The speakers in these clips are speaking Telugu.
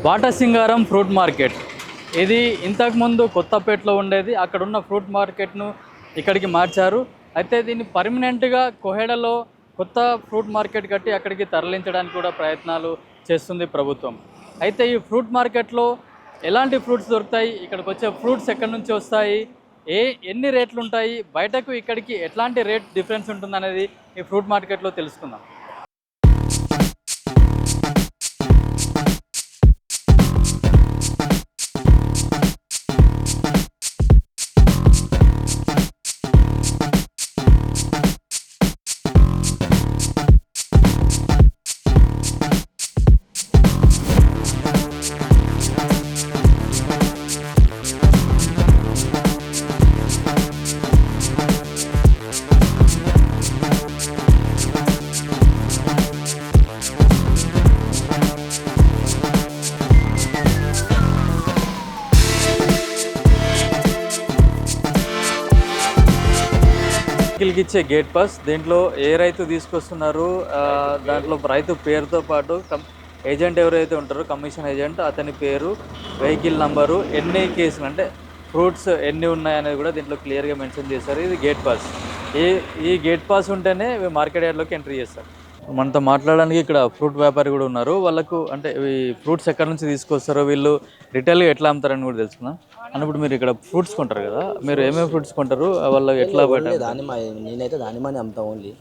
బాటసింగారం ఫ్రూట్ మార్కెట్ ఇది ఇంతకుముందు కొత్తపేటలో ఉండేది. అక్కడ ఉన్న ఫ్రూట్ మార్కెట్ను ఇక్కడికి మార్చారు. అయితే దీన్ని పర్మనెంట్గా కోహెడలో కొత్త ఫ్రూట్ మార్కెట్ కట్టి అక్కడికి తరలించడానికి కూడా ప్రయత్నాలు చేస్తుంది ప్రభుత్వం. అయితే ఈ ఫ్రూట్ మార్కెట్లో ఎలాంటి ఫ్రూట్స్ దొరుకుతాయి, ఇక్కడికి వచ్చే ఫ్రూట్స్ ఎక్కడి నుంచి వస్తాయి, ఎన్ని రేట్లు ఉంటాయి, బయటకు ఇక్కడికి ఎట్లాంటి రేట్ డిఫరెన్స్ ఉంటుంది అనేది ఈ ఫ్రూట్ మార్కెట్లో తెలుసుకుందాం. వెహికల్కి ఇచ్చే గేట్ పాస్, దీంట్లో ఏ రైతు తీసుకొస్తున్నారు, దాంట్లో రైతు పేరుతో పాటు ఏజెంట్ ఎవరైతే ఉంటారో కమిషన్ ఏజెంట్ అతని పేరు, వెహికల్ నంబరు, ఎన్ని కేసులు అంటే ఫ్రూట్స్ ఎన్ని ఉన్నాయనేది కూడా దీంట్లో క్లియర్గా మెన్షన్ చేస్తారు. ఇది గేట్ పాస్. ఈ గేట్ పాస్ ఉంటేనే మార్కెట్ యార్డ్లోకి ఎంట్రీ చేస్తారు. మనతో మాట్లాడడానికి ఇక్కడ ఫ్రూట్ వ్యాపారి కూడా ఉన్నారు. వాళ్ళకు అంటే ఈ ఫ్రూట్స్ ఎక్కడి నుంచి తీసుకొస్తారో, వీళ్ళు రిటైల్గా ఎట్లా అమ్ముతారని కూడా తెలుసుకుందాం. అన్నప్పుడు మీరు ఇక్కడ ఫ్రూట్స్ కొంటారు కదా, మీరు ఏమేమి ఫ్రూట్స్ కొంటారు, వాళ్ళకి ఎట్లా బయట? దానిమ్మ, నేనైతే దానిమ్మని అమ్ముతా ఓన్లీ.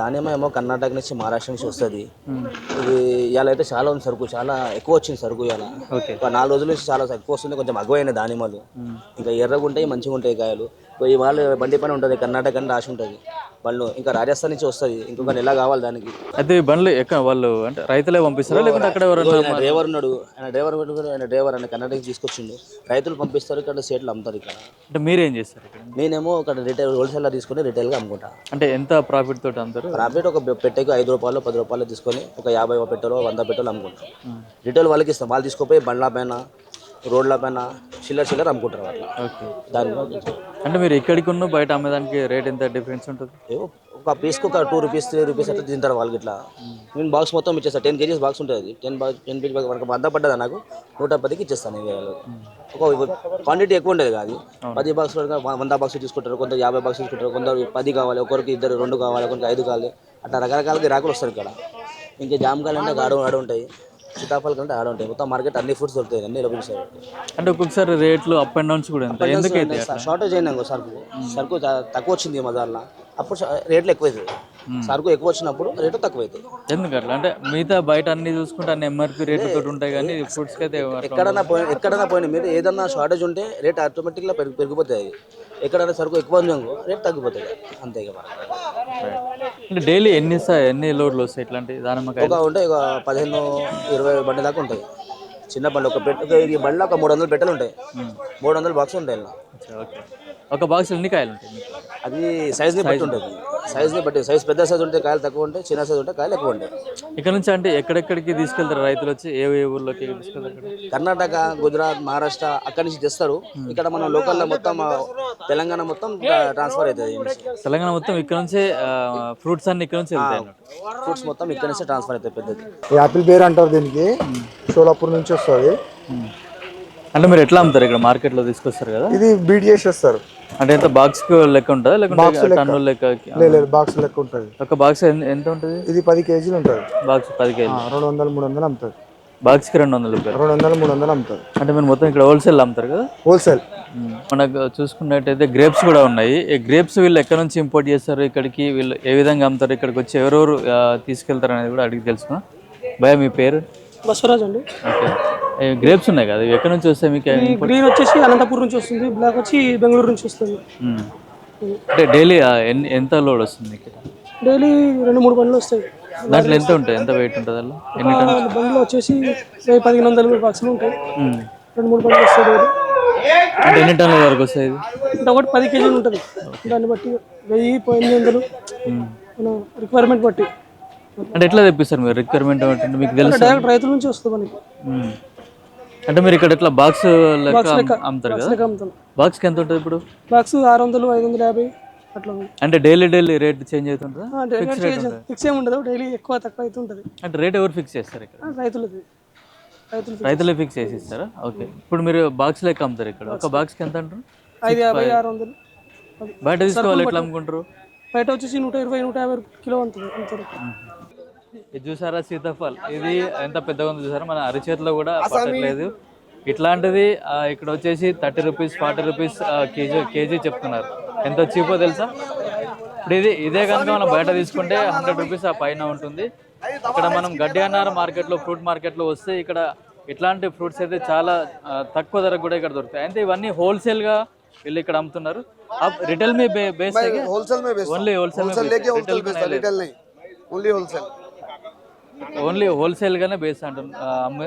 దానిమ్మ ఏమో కర్ణాటక నుంచి మహారాష్ట్ర నుంచి వస్తుంది. ఇది ఇవాళ అయితే చాలా ఉంది సరుకు, చాలా ఎక్కువ వచ్చింది సరుకు. ఇవాళ ఒక 4 రోజుల నుంచి చాలా ఎక్కువ వస్తుంది. కొంచెం అగ్వైన దానిమ్మలు ఇంకా ఎర్రగా ఉంటాయి, మంచిగా ఉంటాయి కాయలు. ఇవాళ బండి పైన ఉంటుంది, కర్ణాటక అని రాసి ఉంటుంది బండ్లు. ఇంకా రాజస్థాన్ నుంచి వస్తుంది, ఇంకొక నెల కావాలి దానికి. అయితే బండ్లు ఎక్కడ వాళ్ళు అంటే రైతులే పంపిస్తారా లేకుంటే అక్కడ డ్రైవర్ ఉన్నాడు, ఆయన డ్రైవర్ అని కర్ణాటక తీసుకొచ్చిండు. రైతులు పంపిస్తారు, ఇక్కడ సేట్లు అమ్ముతారు. ఇక్కడ అంటే మీరేం చేస్తారు ఇక్కడ? నేనేమో ఒక రిటైల్ హోల్సేల్ తీసుకుని రిటైల్గా అమ్ముకుంటా. అంటే ఎంత ప్రాఫిట్ తోటి అమ్ముతారు? ప్రాఫిట్ ఒక పెట్టెకి 5 రూపాయలు 10 రూపాయలు తీసుకొని ఒక 50 పెట్టెలో 100 పెట్టెలు అమ్ముకుంటాం. రిటైల్ వాళ్ళకి ఇస్తాం, వాళ్ళు తీసుకుపోయి బండ్ల పైన రోడ్ల పైన చిల్లర అమ్ముకుంటారు వాళ్ళు. దాని అంటే మీరు ఇక్కడికి ఉన్న బయట అమ్మేదానికి రేట్ ఎంత డిఫరెన్స్ ఉంటుంది? ఒక పీస్కి ఒక 2 రూపీస్ 3 రూపీస్ అట్లా తింటారు వాళ్ళకి. ఇట్లా నేను బాక్స్ మొత్తం ఇచ్చేస్తాను. 10 కేజీస్ బాక్స్ ఉంటుంది. 10 కేజీ వరకు 100 పడ్డదా నాకు 110కి ఇచ్చేస్తాను. ఒక క్వాంటిటీ ఎక్కువ ఉండేది కాదు. 10 బాక్స్ 100 బాక్స్ తీసుకుంటారు, కొంత 50 బాక్స్ తీసుకుంటారు, కొందరు 10 కావాలి, ఒకరికి 2 2 కావాలి, ఒకరికి 5 కావాలి. అట్లా రకరకాల గిరాకులు వస్తారు ఇక్కడ. ఇంకా జామకాయలు అంటే ఆడ ఉంటాయి, సీతాఫలం కంటే ఆడ ఉంటాయి. మొత్తం మార్కెట్ అన్ని ఫ్రూట్స్ దొరుకుతాయి, అన్ని లభిస్తాయి. అంటే ఒక్కొక్కసారి రేట్లు అప్ అండ్ డౌన్స్ కూడా ఉంటాయి. ఎందుకైతే షార్టేజ్ అయినా సరుకు తక్కువ వచ్చింది మజార్లో, అప్పుడు రేట్లు ఎక్కువ అవుతాయి. సరుకు ఎక్కువ వచ్చినప్పుడు రేట్లు తక్కువ అవుతాయి. ఎందుకట్లా అంటే మిగతా బయట అన్ని చూసుకుంటే అన్ని ఎంఆర్పీ రేట్లు తోటి ఉంటాయి, కానీ ఫ్రూట్స్కి అయితే ఎక్కడైనా పోయినా మీరు ఏదన్నా షార్టేజ్ ఉంటే రేట్ ఆటోమేటిక్గా పెరిగిపోతాయి. ఎక్కడైనా సరుకు ఎక్కువ ఉంది రేట్ తగ్గిపోతుంది, అంతే. అంటే డైలీ ఎన్ని లోడ్లు వస్తాయి ఇట్లాంటి దానిమ్మకాయ? ఉంటాయి ఒక 15-20 బండి దాకా ఉంటాయి. చిన్న బండి ఈ బండిలో ఒక 300 పెట్టెలు ఉంటాయి, 300 బాక్స్ ఉంటాయి. ఓకే, ఒక బాక్స్ ఎన్ని కాయలు ఉంటాయి? అది సైజ్ని బట్టి ఉంటుంది. సైజ్ని బట్టి, సైజ్ పెద్ద సైజ్ ఉంటే కాయలు తక్కువ ఉంటాయి, చిన్న సైజ్ ఉంటే కాయలు ఎక్కువ ఉంటాయి. ఇక్కడ నుంచి అంటే ఎక్కడెక్కడికి తీసుకెళ్తారు రైతులు వచ్చి? ఏ ఊర్లోకి తీసుకెళ్తారు? కర్ణాటక, గుజరాత్, మహారాష్ట్ర అక్కడి నుంచి తెస్తారు. ఇక్కడ మన లోకల్లో మొత్తం తెలంగాణ మొత్తం ట్రాన్స్ఫర్ అవుతుంది. తెలంగాణ మొత్తం ఇక్కడ నుంచే ఫ్రూట్స్ అన్ని ఇక్కడ నుంచి వెళ్తాయి. ఫ్రూట్స్ మొత్తం ఇక్కడ నుంచి ట్రాన్స్ఫర్ అవుతాయి. పెద్దది యాపిల్ బేర్ అంటారు దీనికి, షోలాపూర్ నుంచి వస్తుంది. అంటే మీరు ఎట్లా అమ్ముతారు? ఇక్కడ మార్కెట్లో తీసుకొస్తారు కదా, ఇది బీట్ చేసి వస్తారు. అంటే ఎంత బాక్స్ లెక్క ఉంటుందా లేకుంటే టన్నుల లెక్క? లేదు, బాక్స్ లెక్క ఉంటుంది. ఒక బాక్స్ ఎంత ఉంటుంది? ఇది 10 కేజీలు ఉంటుంది. బాక్స్ 10 కేజీలు 200-300 అమ్ముతుంది. బాక్స్కి 200 రూపాయలు. 200-300 అమ్ముతుంది. అంటే మీరు మొత్తం ఇక్కడ హోల్సేల్ అమ్ముతారు కదా? హోల్సేల్. మనకు చూసుకున్నట్టయితే గ్రేప్స్ కూడా ఉన్నాయి. ఈ గ్రేప్స్ వీళ్ళు ఎక్కడ నుంచి ఇంపోర్ట్ చేస్తారు, ఇక్కడికి వీళ్ళు ఏ విధంగా అమ్ముతారు, ఇక్కడికి వచ్చి ఎవరెవరు తీసుకెళ్తారు అనేది కూడా అడిగి తెలుసుకున్నా. భయ మీ పేరు? బసవరాజ్ అండి. ఓకే, గ్రేప్స్ ఉన్నాయి కదా, ఎక్కడ నుంచి వస్తాయి మీకు? గ్రీన్ వచ్చేసి అనంతపూర్ నుంచి వస్తుంది, బ్లాక్ వచ్చి బెంగళూరు నుంచి వస్తుంది. అంటే డైలీ ఎంత లోడ్ వస్తుంది ఇక్కడ? డైలీ 2-3 బండ్లు వస్తాయి. దాంట్లో ఎంత ఉంటాయి, ఎంత వెయిట్ ఉంటుంది? అలా ఎన్ని టన్స్? బండ్లు వచ్చేసి 1500 బాక్సులు ఉంటాయి. 2-3 బండ్లు వస్తాయి డైలీ. అంటే ఎన్ని టన్నుల వరకు వస్తాయి? అంటే ఒకటి 10 కేజీలు ఉంటుంది. దాన్ని బట్టి 1000-800 మన రిక్వైర్మెంట్ బట్టి. అంటే ఎట్లా తెప్పిస్తారు మీరు? రిక్వైర్మెంట్ అంటే మీకు తెలుసు, డైరెక్ట్ రైతుల నుంచి వస్తుంది మనకి. అంటే మీరు ఇక్కడ ఎట్లా బాక్స్ లెక్క అమ్ముతారు కదా? బాక్స్కి ఎంత ఉంటుంది ఇప్పుడు? బాక్స్ 600-550 అట్లా. అంటే డైలీ రేట్ చేంజ్ అవుతుంటుందా? ఫిక్స్ ఏమి ఉండదు, డైలీ ఎక్కువ తక్కువ అయితే ఉంటుంది. అంటే రేట్ ఎవరు ఫిక్స్ చేస్తారు ఇక్కడ? రైతులది. రైతులే ఫిక్స్ చేసి ఇస్తారా? ఓకే. ఇప్పుడు మీరు బాక్స్ లెక్క అమ్ముతారు ఇక్కడ, ఒక బాక్స్కి ఎంత అంటారు? 550 600 బయట తీసుకోవాలి ఎట్లా అమ్ముకుంటారు? బయట వచ్చేసి 120 150 కిలో అంటారు. ఇది చూసారా సీతాఫల్, ఇది ఎంత పెద్దగా ఉందో చూసారా, మన అరిచేతిలో కూడా పట్టట్లేదు. ఇట్లాంటిది ఇక్కడ వచ్చేసి 30 రూపీస్ 40 రూపీస్ కేజీ చెప్తున్నారు. ఎంత చీపో తెలుసా? ఇప్పుడు ఇదే కనుక మనం బయట తీసుకుంటే 100 రూపీస్ ఆ పైన ఉంటుంది. ఇక్కడ మనం గడ్డి అన్నార మార్కెట్లో, ఫ్రూట్ మార్కెట్లో వస్తే ఇక్కడ ఇట్లాంటి ఫ్రూట్స్ అయితే చాలా తక్కువ ధరకు కూడా ఇక్కడ దొరుకుతాయి. అయితే ఇవన్నీ హోల్సేల్గా వీళ్ళు ఇక్కడ అమ్ముతున్నారు. రిటైల్ మీ బేస్ होलसेल में बेचता ఓన్లీ హోల్సేల్ लेके होलसेल बेचता रिटेल नहीं ओनली होलसेल ఓన్లీ హోల్సేల్గానే బేస్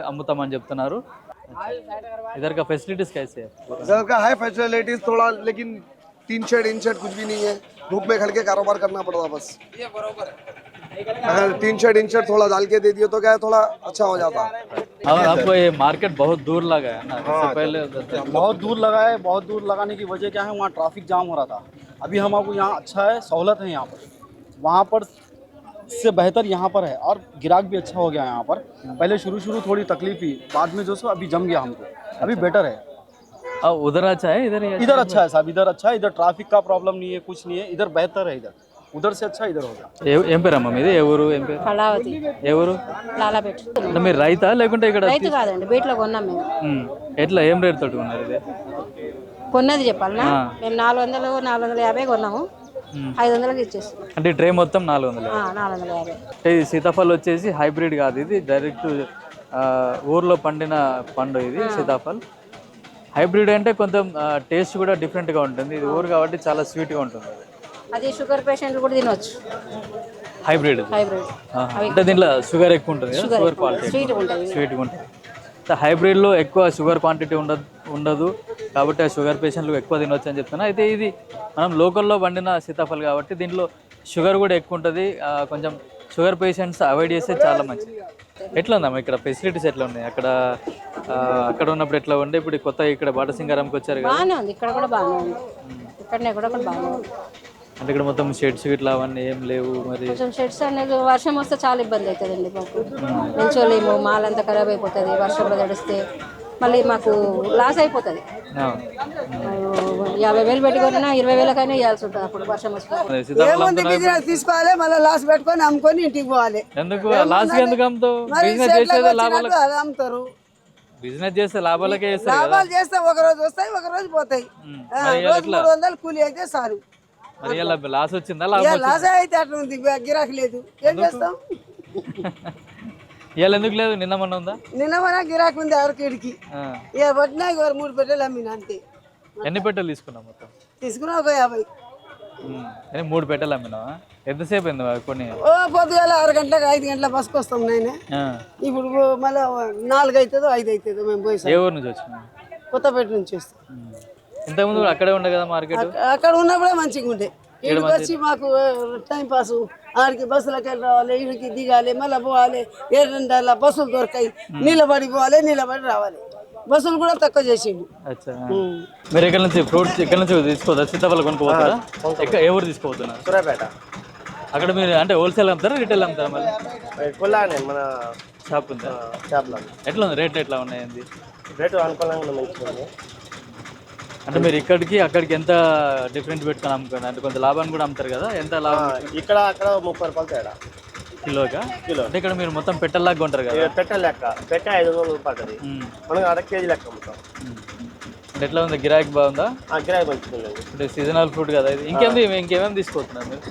అమ్ముతామని చెప్తున్నారు. इधर का फैसिलिटीज कैसे है? इधर का है फैसिलिटीज थोड़ा, लेकिन 3 शेड इन शेड कुछ भी नहीं है, धूप में खड़ के कारोबार करना पड़ता बस। अगर 3 शेड इन शेड थोड़ा डाल के दे दिए तो क्या है, थोड़ा अच्छा हो जाता। और आपको ये मार्केट बहुत दूर लगा है ना? इससे पहले बहुत दूर लगा है। बहुत दूर लगाने की वजह क्या है, वहाँ ट्रैफिक जाम हो रहा था। अभी हमको यहाँ अच्छा है, सहूलत है यहाँ पर, वहाँ पर से बेहतर यहाँ पर है, और गिराक भी अच्छा हो गया यहाँ पर। पहले शुरू थोड़ी तकलीफ हुई, बाद में जो सो अभी जम गया हमको, अभी बेटर है। उधर अच्छा है, इधर ही इधर अच्छा है साहब, इधर अच्छा है, इधर ट्रैफिक का प्रॉब्लम नहीं है, कुछ नहीं है, इधर बेहतर है। उधर से अच्छा इधर हो गया। ఏం పేరమ్మా మీది? ఏ ఊరు? ఏం పేరు? కళావతి ఏ ఊరు? లాలాపేట. అంటే మీరు రైతా లేకుంటే ఇక్కడ రైతు కాదండి, బయటలో కొన్నాం మేము. ఎట్లా ఏం రేట్ తోటి ఉన్నారు ఇది? కొన్నది చెప్పాలనా? మేము 400 450 కొన్నాము, 500కి ఇచ్చేస్తాం. అంటే ట్రే మొత్తం 400. 450. అంటే ఈ సీతాఫల్ వచ్చేసి హైబ్రిడ్ కాదు, ఇది డైరెక్ట్ ఊర్లో పండిన పండు ఇది సీతాఫల్. హైబ్రిడ్ అంటే కొంచెం టేస్ట్ కూడా డిఫరెంట్గా ఉంటుంది. ఇది ఊరు కాబట్టి చాలా స్వీట్గా ఉంటుంది. అది షుగర్ పేషెంట్లు కూడా తినొచ్చు. హైబ్రిడ్ హైబ్రిడ్ అంటే దీంట్లో షుగర్ ఎక్కువ ఉంటుంది, షుగర్ క్వాలిటీ స్వీట్గా ఉంటుంది. స్వీట్గా ఉంటుంది. హైబ్రిడ్లో ఎక్కువ షుగర్ క్వాంటిటీ ఉండదు కాబట్టి ఆ షుగర్ పేషెంట్లు ఎక్కువ తినొచ్చు అని చెప్తున్నా. అయితే ఇది మనం లోకల్లో పండిన సీతాఫల్ కాబట్టి దీంట్లో షుగర్ కూడా ఎక్కువ ఉంటుంది. కొంచెం షుగర్ పేషెంట్స్ అవాయిడ్ చేస్తే చాలా మంచిది. ఎట్లా ఉందమ్మా ఇక్కడ ఫెసిలిటీస్ ఎట్లా ఉన్నాయి? అక్కడ ఉన్నప్పుడు ఎట్లా ఉండే, ఇప్పుడు కొత్త ఇక్కడ బాటసింగారంకి వచ్చారు కదా? బాగానే ఉంది, ఇక్కడ కూడా బాగానే ఉంది, ఇక్కడనే కూడా బాగానే ఉంది. అంటే ఇక్కడ మొత్తం షెడ్స్ ఇట్లా అవన్నీ ఏం లేవు మరి? కొంచెం షెడ్స్ అనేది వర్షం వస్తే చాలా ఇబ్బంది అవుతుందండి మాకు, నిల్చోలేము, మాల్ అంతా ఖరాబ్ అయిపోతుంది వర్షంలో తడిస్తే, మళ్ళీ మాకు లాస్ అయిపోతుంది. 50,000 పెట్టుకున్నా 20,000కైనా ఇవ్వాల్సి ఉంటుంది అప్పుడు వర్షం వస్తుంది. తీసుకోవాలి, మళ్ళీ లాస్ పెట్టుకొని అమ్ముకొని ఇంటికి పోవాలి. ఎందుకు లాస్ ఎందుకు అమ్ముతావు? బిజినెస్ చేసేది లాభాలకు అమ్ముతారు. బిజినెస్ చేస్తే లాభాలకే చేస్తారు. లాభాలు చేస్తే ఒక రోజు వస్తాయి, ఒక రోజు పోతాయి. రోజు 300 కూలి అయితే చాలు. మరి లాస్ వచ్చిందా? లాస్ అయితే అట్లా ఉంది, గిరాకీ లేదు, ఏం చేస్తాం? ఇవాళ ఎందుకు లేదు? నిన్న మొన్న ఉందా? నిన్న మన గిరాకీ ఉంది ఎవరికిడికి, ఇక పట్టినా 3 పెట్టెలు అమ్మినా అంతే. ఎన్ని పెట్టెలు తీసుకున్నావు మొత్తం? తీసుకున్నా ఒక 50. 3 పెట్టెలు అమ్మినావా? ఎంతసేపు అయింది కొన్ని? పొద్దుగాల 6 గంటలకు 5 గంటల బస్కి వస్తాం నాయన. ఇప్పుడు మళ్ళీ 4 అవుతుందో 5 అవుతుందో మేము పోయి. ఏ ఊరు నుంచి వచ్చినాం? కొత్తపేట నుంచి వస్తాం. ఇంతకుముందు అక్కడే ఉండే కదా మార్కెట్? అక్కడ ఉన్నప్పుడే మంచిగా ఉండే. ఇక్కడికి వచ్చి మాకు టైం పాస్, ఆడికి బస్సులకి వెళ్ళి రావాలి, ఇడికి దిగాలి, మళ్ళీ పోవాలి, 7 బస్సులు దొరకాయి, నిలబడి పోవాలి, నిలబడి రావాలి. బస్సులు కూడా తక్కువ చేసిండు. మీరు ఇక్కడ నుంచి ఫ్రూట్స్ ఇక్కడ నుంచి తీసుకోవద్దా? సీతాఫలం కొనుక్కోపోతారా? ఏ ఊరు తీసుకోపోతున్నారు? సూర్యాపేట. అక్కడ మీరు అంటే హోల్సేల్ అమ్ముతారా, రిటైల్ అమ్ముతారా? మళ్ళీ మన షాప్ ఉందా? షాప్లో ఎట్లా ఉంది రేట్? ఎట్లా ఉన్నాయండి రేటు? అనుకూలంగా మంచిగా. అంటే మీరు ఇక్కడికి అక్కడికి ఎంత డిఫరెంట్ పెట్టుకొని అమ్ముకోండి, అంటే కొంత లాభాన్ని కూడా అమ్ముతారు కదా? ఎంత లాభం? ఇక్కడ అక్కడ 30 రూపాయలు తేడా కిలోగా? అంటే ఇక్కడ మీరు మొత్తం పెట్టెల్లాగా ఉంటారు కదా? పెట్టె లెక్క, పెట్టె 500 రూపాయలు, మనం అర కేజీ లెక్క అమ్ముతాం. అంటే ఎట్లా ఉంది? గిరాకీ బాగుందా? గిరాకీ మంచిగా ఉంది. అంటే సీజనల్ ఫ్రూట్ కదా ఇది. ఇంకేమేమి తీసుకుంటున్నారు మీరు?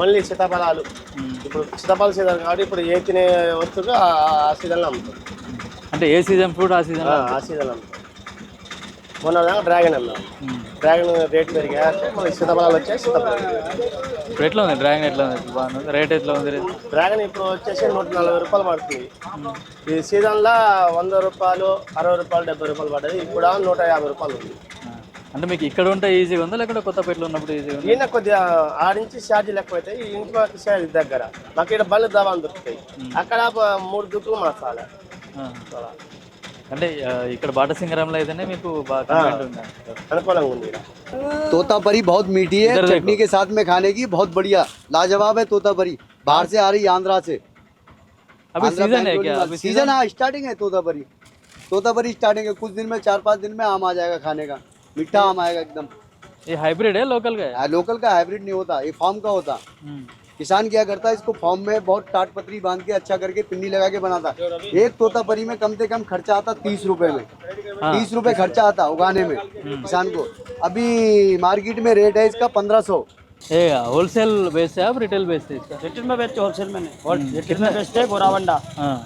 ఓన్లీ సీతాఫలాలు. ఇప్పుడు సీతాఫల సీజన్ కాబట్టి ఇప్పుడు ఏ తినే వస్తువుగా ఆ సీజన్లో అమ్ముతాం. అంటే ఏ సీజన్ ఫ్రూట్ ఆ సీజన్? ఆ సీజన్ అమ్ముతాం. మొన్న డ్రాగన్ అన్నాం, డ్రాగన్ రేట్ పెరిగాయి, మనకి సీతాఫలాలు వచ్చాయి. సీతాఫలం ఇప్పుడు ఎట్లా ఉంది డ్రాగన్? ఎట్లా ఉంది? బాగుంది. రేట్ ఎట్లా ఉంది? డ్రాగన్ ఇప్పుడు వచ్చేసి 140 రూపాయలు పడుతుంది. ఈ సీజన్లో 100 రూపాయలు, 60 రూపాయలు, 70 రూపాయలు పడ్డది. ఇప్పుడు 150 రూపాయలు ఉంది. అంటే మీకు ఇక్కడ ఉంటే ఈజీగా ఉందా లేకుంటే కొత్తపేటలో ఉన్నప్పుడు ఈజీగా ఉంది? ఈయన కొద్దిగా ఆడించి ఛార్జీలు ఎక్కువ అవుతాయి, ఇంట్లో ఛార్జీ దగ్గర మాకు ఇక్కడ బళ్ళు దాబాలు దొరుకుతాయి, అక్కడ 3 దుక్కులు మార్చాలి. అంటే ఇక్కడ బాటసింగరంలో అయితేనే మీకు బాగా అనుకూలంగా ఉంది. तोतापरी बहुत मीठी है, चटनी के साथ में खाने की बहुत बढ़िया लाजवाब है तोतापरी। बाहर से आ रही आंध्रा से। अभी सीजन है क्या? अभी सीजन हाँ स्टार्टिंग है तोतापरी स्टार्टिंग है। कुछ दिन में 4-5 दिन में आम आ जाएगा खाने का, मीठा आम आएगा एकदम। ये हाइब्रिड है लोकल का है? लोकल का हाइब्रिड नहीं होता, ये फार्म का होता। किसान क्या करता है, इसको फॉर्म में बहुत टाट पतरी बांध के अच्छा करके पिन्नी लगा के बनाता। एक तोतापरी में कम से कम खर्चा आता 30 रुपए में, 30 रुपए खर्चा आता उगाने में किसान को। अभी मार्केट में रेट है इसका 1500। ये होलसेल बेस है आप रिटेल बेस है इसका? रिटेल में बेचते, होलसेल में नहीं। रिटेल में बेचते हैं गोराबंडा। हाँ,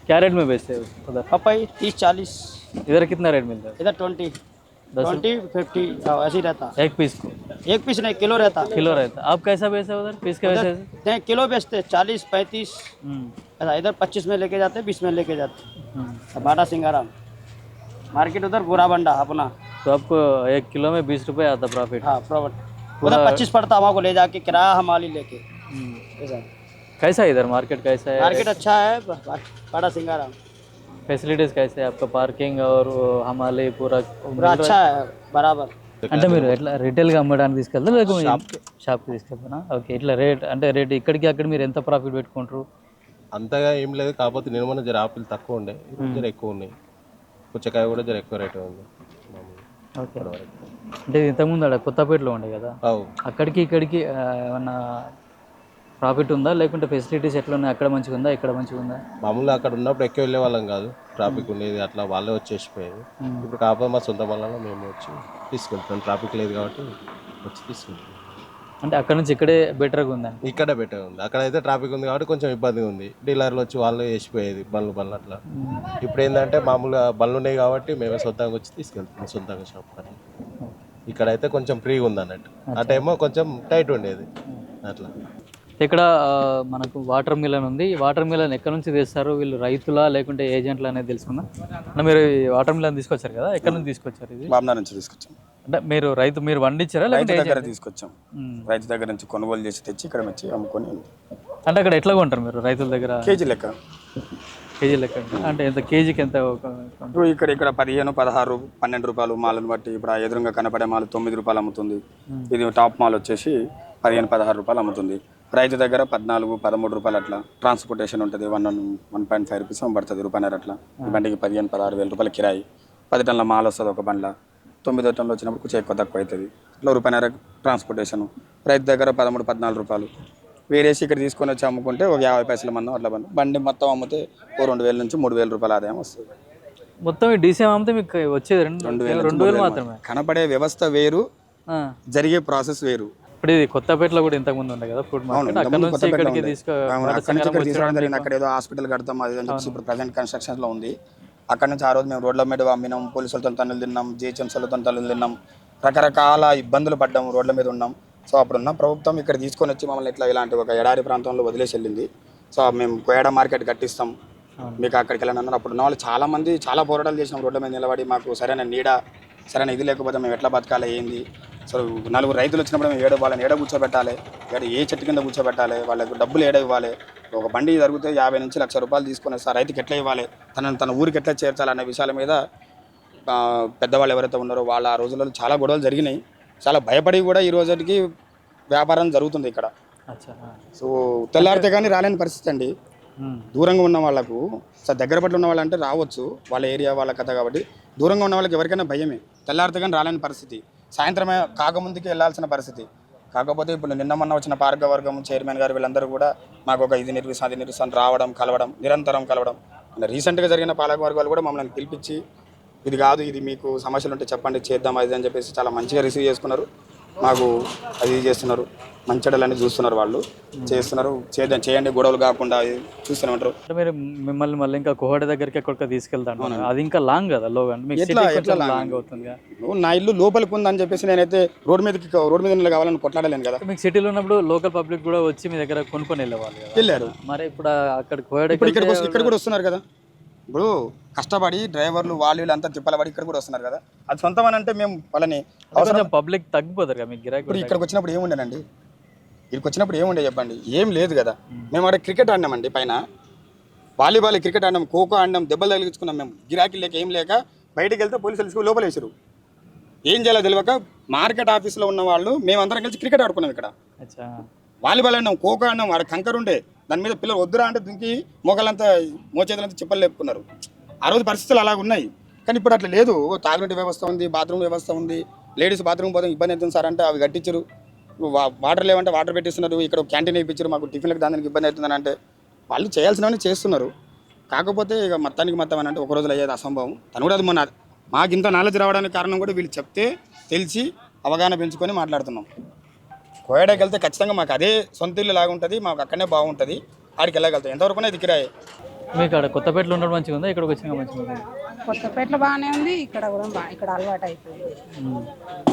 क्या रेट में बेचते हैं उधर? पपाई 30-40, इधर कितना रेट मिलता है? इधर 20, 50 ऐसे ही रहता। एक पीस को? एक पीस नहीं, किलो रहता। किलो रहता। आप कैसा बेचते हैं उधर पीस के वैसे? नहीं, किलो बेचते 40-35 ऐसा। इधर 25 में लेके जाते, 20 में लेके जाते। बाटा सिंगाराम मार्केट उधर गोराबंडा अपना। तो आपको 1 किलो में 20 रुपये आता प्रॉफिट? हाँ प्रॉफिट। उधर 25 पड़ता हमारे को ले जाके किराया हमारी लेके। ऐसा कैसा है इधर मार्केट? कैसा है मार्केट? अच्छा है बाटा सिंगाराम। ఫెసిలిటీస్ कैसे है आपका? పార్కింగ్ और हमाले पूरा अच्छा है बराबर। అంటే మీరు ఎట్లా రిటైల్గా అమ్మడానికి తీసుకెళ్తారు లేకపోతే షాప్కి తీసుకెళ్తారా? ఓకే. ఇట్లా రేట్ ఇక్కడికి అక్కడ మీరు ఎంత ప్రాఫిట్ పెట్టుకుంటారు? అంతగా ఏం లేదు, కాకపోతే నిర్మాణ జర ఆపిల్ తక్కువ ఉండే, జర ఎక్కువ ఉన్నాయి. పుచ్చకాయ కూడా జర ఎక్కువ రేట్ ఉంది. ఓకే. అంటే ఇంతకుముందు అక్కడ కొత్తపేటలో ఉండే కదా, అక్కడికి ఇక్కడికి ఏమన్నా ప్రాఫిట్ ఉందా లేకుంటే ఫెసిలిటీస్ ఎట్లా ఉన్నాయి? అక్కడ మంచిగా ఉందా ఇక్కడ మంచిగా ఉందా? మామూలుగా అక్కడ ఉన్నప్పుడు ఎక్కువ వెళ్ళే వాళ్ళం కాదు, ట్రాఫిక్ ఉండేది, అట్లా వాళ్ళే వచ్చేసిపోయేది. ఇప్పుడు కాకపోతే మా సొంత వల్ల మేము వచ్చి తీసుకెళ్తాం, ట్రాఫిక్ లేదు కాబట్టి వచ్చి తీసుకెళ్తాం. అంటే అక్కడ నుంచి ఇక్కడే బెటర్గా ఉందండి? ఇక్కడే బెటర్ ఉంది. అక్కడైతే ట్రాఫిక్ ఉంది కాబట్టి కొంచెం ఇబ్బందిగా ఉంది, డీలర్లు వచ్చి వాళ్ళు వేసిపోయేది బండ్లు అట్లా. ఇప్పుడు ఏంటంటే మామూలుగా బండ్లు ఉన్నాయి కాబట్టి మేమే సొంతంగా వచ్చి తీసుకెళ్తాం, సొంతంగా షాప్ అట్లా. ఇక్కడైతే కొంచెం ఫ్రీగా ఉంది అన్నట్టు, ఆ టైమో కొంచెం టైట్ ఉండేది అట్లా. ఇక్కడ మనకు వాటర్ మిలన్ ఉంది. ఈ వాటర్ మిలన్ ఎక్కడ నుంచి తెస్తారు? వీళ్ళు రైతులా లేకుంటే ఏజెంట్లా అనేది తెలుసుకుందాం. అంటే మీరు వాటర్ మిలన్ తీసుకొచ్చారు కదా, ఎక్కడ నుంచి తీసుకొచ్చారు? ఇది బాబ్నా నుంచి తీసుకొచ్చాం. అంటే మీరు వండించారా? రైతు దగ్గర తీసుకొచ్చాం, రైతు దగ్గర నుంచి కొనుగోలు చేసి తెచ్చి ఇక్కడ వచ్చి అమ్ముకొని. అంటే అక్కడ ఎట్లా కొంటారు మీరు రైతుల దగ్గర? కేజీ లెక్క. కేజీ లెక్క అంటే ఎంత కేజీకి ఎంత? ఇక్కడ 15, 16, 12 రూపాయలు మాలను బట్టి. ఇప్పుడు ఎదురుగా కనపడే మాలు 9 రూపాయలు అమ్ముతుంది. ఇది టాప్ మాల్ వచ్చేసి 15, 16 రూపాయలు అమ్ముతుంది. రైతు దగ్గర 14, 13 రూపాయలు అట్లా. ట్రాన్స్పోర్టేషన్ ఉంటుంది, 1.5 రూపీస్ పడుతుంది, రూపాయన్నర అట్లా. ఈ బండికి 15, 16 వేల రూపాయలు కిరాయి. 10 టన్నుల మాల్ వస్తుంది ఒక బండ్ల. 9 టన్నులు వచ్చినప్పుడు కొంచెం ఎక్కువ తక్కువ అవుతుంది. ఇట్లా రూపాయన్నర ట్రాన్స్పోర్టేషన్. రైతు దగ్గర 13, 14 రూపాయలు. వేరేసి ఇక్కడ తీసుకొని వచ్చి అమ్ముకుంటే ఒక 50 పైసల మందం అట్లా బండి మొత్తం అమ్మితే 2,000 నుంచి 3,000 రూపాయల ఆదాయం వస్తుంది. మొత్తం ఈ డీసీఎం అమ్మితే మీకు వచ్చేది 2,000 మాత్రమే. కనపడే వ్యవస్థ వేరు, జరిగే ప్రాసెస్ వేరు. ఇప్పుడు ఇది కొత్తపేటలో కూడా ఇంతకుముందు ఉండే కదా ఫ్రూట్ మార్కెట్, అక్కడ నుంచి ఇక్కడికి తీసుకురావడం జరిగింది. అక్కడ ఏదో హాస్పిటల్ కడతాం అది అని చెప్పి ఇప్పుడు ప్రజెంట్ కన్స్ట్రక్షన్స్ లో ఉంది. అక్కడ నుంచి ఆ రోజు మేము రోడ్ల మీద అమ్మినాం, పోలీసులతో తన్నులు తిన్నాం, జిహెచ్ఎంసీలతో తన్నులు తిన్నాం, రకరకాల ఇబ్బందులు పడ్డాము, రోడ్ల మీద ఉన్నాం. సో అప్పుడున్న ప్రభుత్వం ఇక్కడ తీసుకొని వచ్చి మమ్మల్ని ఇలాంటి ఒక ఎడారి ప్రాంతంలో వదిలేసి వెళ్ళింది. సో మేము కోయడ మార్కెట్ కట్టిస్తాం మీకు అక్కడికి వెళ్ళని అన్నారు. అప్పుడు ఉన్న వాళ్ళు చాలామంది చాలా పోరాటాలు చేసినాం, రోడ్ల మీద నిలబడి మాకు సరైన నీడ, సరైన ఇది లేకపోతే మేము ఎట్లా బతకాలి ఏంది. సో 4 రైతులు వచ్చినప్పుడు మేము వాళ్ళని ఏడ కూర్చోబెట్టాలి, ఏ చెట్టు కింద కూర్చోబెట్టాలి, వాళ్ళకు డబ్బులు ఏడ ఇవ్వాలి. ఒక బండి జరిగితే 50 నుంచి 1,00,000 రూపాయలు తీసుకుని సార్ రైతుకి ఎట్లా ఇవ్వాలి, తన ఊరికి ఎట్లా చేర్చాలనే విషయాల మీద పెద్దవాళ్ళు ఎవరైతే ఉన్నారో వాళ్ళ ఆ రోజులలో చాలా గొడవలు జరిగినాయి. చాలా భయపడి కూడా ఈ రోజుకి వ్యాపారం జరుగుతుంది ఇక్కడ. సో తెల్లారితే కానీ రాలేని పరిస్థితి అండి. దూరంగా ఉన్న వాళ్ళకు దగ్గర పట్ల ఉన్న వాళ్ళంటే రావచ్చు, వాళ్ళ ఏరియా వాళ్ళ కథ కాబట్టి. దూరంగా ఉన్న వాళ్ళకి ఎవరికైనా భయమే, తెల్లారితే కానీ రాలేని పరిస్థితి, సాయంత్రమే కాకముందుకి వెళ్ళాల్సిన పరిస్థితి. కాకపోతే ఇప్పుడు నిన్న మొన్న వచ్చిన పార్కవర్గం చైర్మన్ గారు వీళ్ళందరూ కూడా మాకు ఒక ఇది నిర్వహిస్తాను రావడం, కలవడం, నిరంతరం కలవడం. రీసెంట్గా జరిగిన పాలకవర్గాలు కూడా మమ్మల్ని పిలిపించి ఇది కాదు, ఇది మీకు సమస్యలు ఉంటే చెప్పండి చేద్దాం అది అని చెప్పేసి చాలా మంచిగా రిసీవ్ చేసుకున్నారు. మాకు అది చేస్తున్నారు, మంచెడలన్నీ చూస్తున్నారు, వాళ్ళు చేస్తున్నారు. చేయండి గొడవలు కాకుండా చూస్తూనే ఉంటారు. మీరు మిమ్మల్ని మళ్ళీ ఇంకా కోహడ దగ్గరికి ఎక్కడికి తీసుకెళ్తాను, అది ఇంకా లాంగ్ కదా లో లాంగ్ అవుతుంది. నా ఇల్లు లోపలికి ఉందని చెప్పేసి నేనైతే రోడ్ మీద కావాలని కొట్లాడలేను కదా. మీకు సిటీలో ఉన్నప్పుడు లోకల్ పబ్లిక్ కూడా వచ్చి మీ దగ్గర కొనుక్కొని వెళ్ళారు. మరి ఇప్పుడు అక్కడ కోహడ ఇక్కడ కూడా వస్తున్నారు కదా. ఇప్పుడు కష్టపడి డ్రైవర్లు వాళ్ళు అంతా తిప్పలబడి ఇక్కడ కూడా వస్తున్నారు కదా. అది సొంతం అని అంటే మేము వాళ్ళని పబ్లిక్ తగ్గిపోతారు కదా మీకు గిరాకీ. ఇప్పుడు ఇక్కడికి వచ్చినప్పుడు ఏముండేనండి, ఇక్కడికి వచ్చినప్పుడు ఏముండే చెప్పండి, ఏం లేదు కదా. మేము అక్కడ క్రికెట్ ఆడినామండి, పైన వాలీబాల్ క్రికెట్ ఆడినాం, ఖోఖో ఆడినాం, దెబ్బలు తగిలించుకున్నాం. మేము గిరాకీ లేక ఏం లేక బయటికి వెళ్తే పోలీసులు తీసుకుని లోపల వేసారు. ఏం చేయాలో తెలియక మార్కెట్ ఆఫీస్లో ఉన్న వాళ్ళు మేమందరం కలిసి క్రికెట్ ఆడుకున్నాం. ఇక్కడ వాలీబాల్ ఆడినాం, ఖోఖో ఆడినాం, ఆడ కంకర్ ఉండే దాని మీద పిల్లలు వద్దురా అంటే దుంకి మోకాలంతా మోచేతులంతా చెప్పలు లేపుకున్నారు. ఆ రోజు పరిస్థితులు అలాగ ఉన్నాయి. కానీ ఇప్పుడు అట్లా లేదు. తాగునీటి వ్యవస్థ ఉంది, బాత్రూమ్ వ్యవస్థ ఉంది. లేడీస్ బాత్రూమ్ పోతే ఇబ్బంది అవుతుంది సార్ అంటే అవి కట్టించరు. వాటర్ లేవంటే వాటర్ పెట్టిస్తున్నారు. ఇక్కడ క్యాంటీన్ వేయించారు, మాకు టిఫిన్లకు దానికి ఇబ్బంది అవుతుందని అంటే వాళ్ళు చేయాల్సినవన్నీ చేస్తున్నారు. కాకపోతే ఇక మొత్తానికి మొత్తం అని అంటే ఒక రోజులో అయ్యేది అసంభవం. తను కూడా అది మొన్న మాకు ఇంత నాలెడ్జ్ రావడానికి కారణం కూడా వీళ్ళు చెప్తే తెలిసి అవగాహన పెంచుకొని మాట్లాడుతున్నాం. కోయడాకి వెళ్తే ఖచ్చితంగా మాకు అదే సొంత ఇల్లు లాగా ఉంటుంది, మాకు అక్కడనే బాగుంటుంది, ఆడికి వెళ్ళగలుగుతాం. ఎంతవరకు ఇది కిరాయి. మీకు అక్కడ కొత్తపేటలో ఉండడం మంచిగా ఉందా, ఇక్కడికి వచ్చినా మంచిగా ఉంది? కొత్తపేటలో బాగానే ఉంది, ఇక్కడ కూడా ఇక్కడ అలవాటు అయిపోయింది.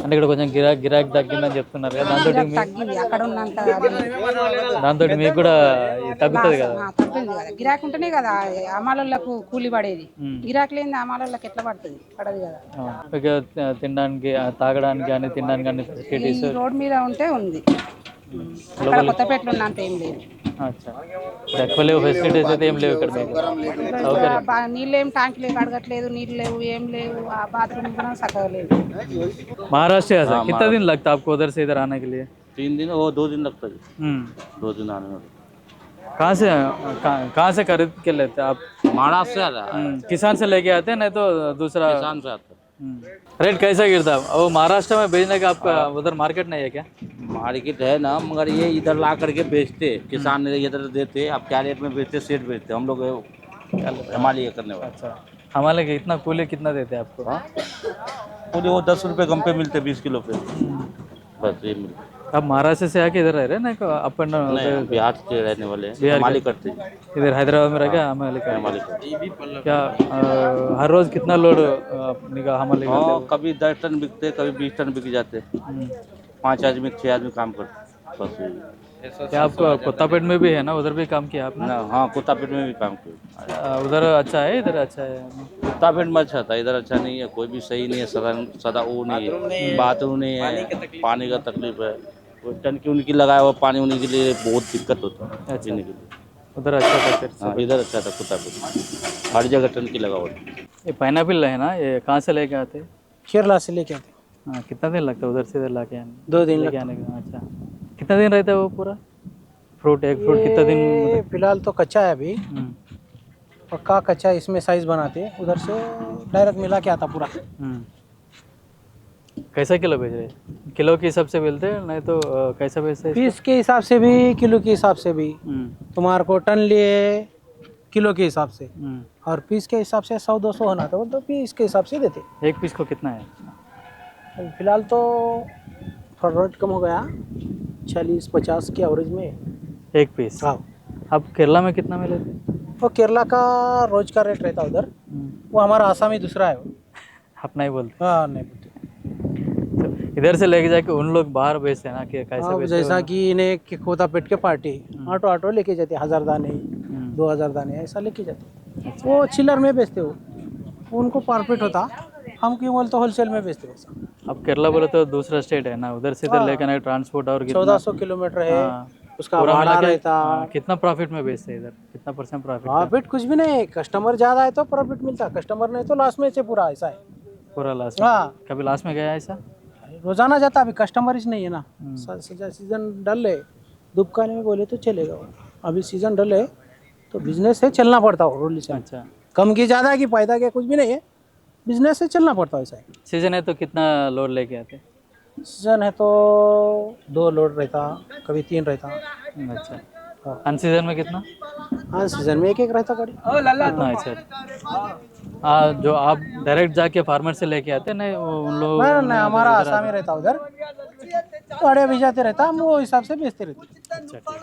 అంటే ఇక్కడ కొంచెం గిరాక్ తగ్గిందని చెప్తున్నారు కదా, తగ్గింది అక్కడ ఉన్నంత దాంతో మీకు కూడా తగ్గుతుంది కదా? తగ్గింది కదా, గిరాక్ ఉంటేనే కదా అమ్మాలకు కూలి పడేది. గిరాక్ లేని అమ్మాలకు ఎట్లా పడుతుంది? పడదు కదా. మీకు తినడానికి తాగడానికి కానీ తినడానికి కానీ ఫెసిలిటీస్ రోడ్ మీద ఉంటే ఉంది, అక్కడ కొత్తపేటలో ఉన్నంత ఏం లేదు. ఎక్కువ లేవు ఫెసిలిటీస్ అయితే ఏం లేవు ఇక్కడ మీకు? నీళ్ళు ఏం ట్యాంక్ లేవు, అడగట్లేదు, నీళ్ళు లేవు, ఏం లేవు, ఆ బాత్రూమ్ కూడా చక్కగా లేదు. महाराष्ट्र है सर, कितना दिन लगता है आपको उधर से इधर आने के लिए? 3 दिन वो 2 दिन लगता है। 2 दिन आने में। कहाँ से खरीद के लेते हैं आप? महाराष्ट्र से आता है। किसान से लेके आते हैं, नहीं तो दूसरा? किसान से आता है। रेट कैसा गिरता है? वो महाराष्ट्र में भेजने का आपका उधर मार्केट नहीं है क्या? मार्केट है ना, मगर ये इधर ला करके बेचते, किसान इधर देते। अब क्या रेट में बेचते, सेट बेचते, हम लोग हमारे करने वाले। अच्छा, हमारे कितना कूली कितना देते हैं आपको? मुझे वो 10 रुपये कम पे मिलते, 20 किलो पे बस ये मिलते। आप महाराष्ट्र से आके इधर रह रहे हैं ना? अपन बिहार के रहने वाले हमारे करते इधर हैदराबाद में रह गया हमारे क्या? हर रोज कितना लोड हमारे? कभी 10 टन बिकते, कभी 20 टन बिक जाते। 5 आदमी 6 आदमी काम करते बस। क्या आपको कोत्तापेट में भी है ना, उधर भी काम किया आपने? हाँ, कोत्तापेट में भी काम किया। उधर अच्छा है, इधर अच्छा है? कोत्तापेट में अच्छा था, इधर अच्छा नहीं है। कोई भी सही नहीं है, सदा वो नहीं है, बाथरूम नहीं है, पानी का तकलीफ है। वो टंकी उनकी लगाया हुआ पानी उन्हीं के लिए बहुत दिक्कत होता है पीने के लिए। उधर अच्छा था फिर? हाँ, इधर अच्छा था कोत्तापेट, हर जगह टंकी लगा हुआ। ये पाइनएप्पल है ना, ये कहाँ से लेके आते? केरला से लेके आते। हाँ, कितना दिन लगता है उधर से इधर लाके आने? 2 दिन लेके आने का? अच्छा, कितना दिन रहता है वो पूरा फ्रूट? एक फ्रूट कितना दिन? फिलहाल तो कच्चा है अभी, पक्का कच्चा इसमें साइज बनाते हैं, उधर से डायरेक्ट मिला के आता पूरा। कैसा किलो बेच रहे? किलो के हिसाब से मिलते हैं, नहीं तो कैसा बेचते हैं? पीस के हिसाब से भी, किलो के हिसाब से भी। तुम्हारे को टन लिए किलो के हिसाब से, और पीस के हिसाब से 100-200 होना था, तो पीस के हिसाब से देते। एक पीस को कितना है? फिलहाल तो थोड़ा रेट कम हो गया, 40-50 के एवरेज में एक पीस। हाँ। अब केरला में कितना में लेते? वो केरला का रोज का रेट रहता उधर, वो हमारा आसामी दूसरा है। आप नहीं बोलते? हाँ, नहीं बोलते। तो इधर से लेके जाके उन लोग बाहर बेचते हैं ना, कि कैसे बेचते? जैसा कि इन्हें कोत्तापेट के पार्टी ऑटो लेके जाते, 1000 दाने 2000 दाने ऐसा लेके जाते। वो चिल्लर में बेचते, हो उनको प्रॉफिट होता, हम क्यों बोलते होलसेल में बेचते। अब केरला बोले तो दूसरा स्टेट है ना, उधर से इधर लेकर ट्रांसपोर्ट और 1400 किलोमीटर है, उसका भाड़ा रहता। कितना प्रॉफिट में बेचते हैं इधर? कितना % प्रॉफिट? प्रॉफिट कुछ भी नहीं, कस्टमर ज्यादा है तो प्रॉफिट मिलता, कस्टमर नहीं तो लॉस में से पूरा ऐसा है। पूरा लास्ट? हाँ, कभी लास्ट में गया ऐसा? रोजाना जाता, अभी कस्टमर ही नहीं है ना। सीजन डल है, धूप खाने में बोले तो चलेगा, अभी सीजन डल है तो बिजनेस से चलना पड़ता हो। अच्छा, कम की ज्यादा की फायदा क्या कुछ भी नहीं है, बिजनेस से चलना पड़ता है ऐसा है। सीजन है तो कितना लोड लेके आते? सीजन है तो 2 लोड रहता, कभी 3 रहता। अच्छा, अन सीजन में कितना? हाँ, सीजन में 1 रहता गाड़ी। अच्छा, जो आप डायरेक्ट जाके फार्मर से लेके आते नहीं उन लोग? नहीं, हमारा आसामी रहता उधर, गाड़ियाँ भिजाते रहता, हम वो हिसाब से बेचते रहते। अच्छा, ठीक।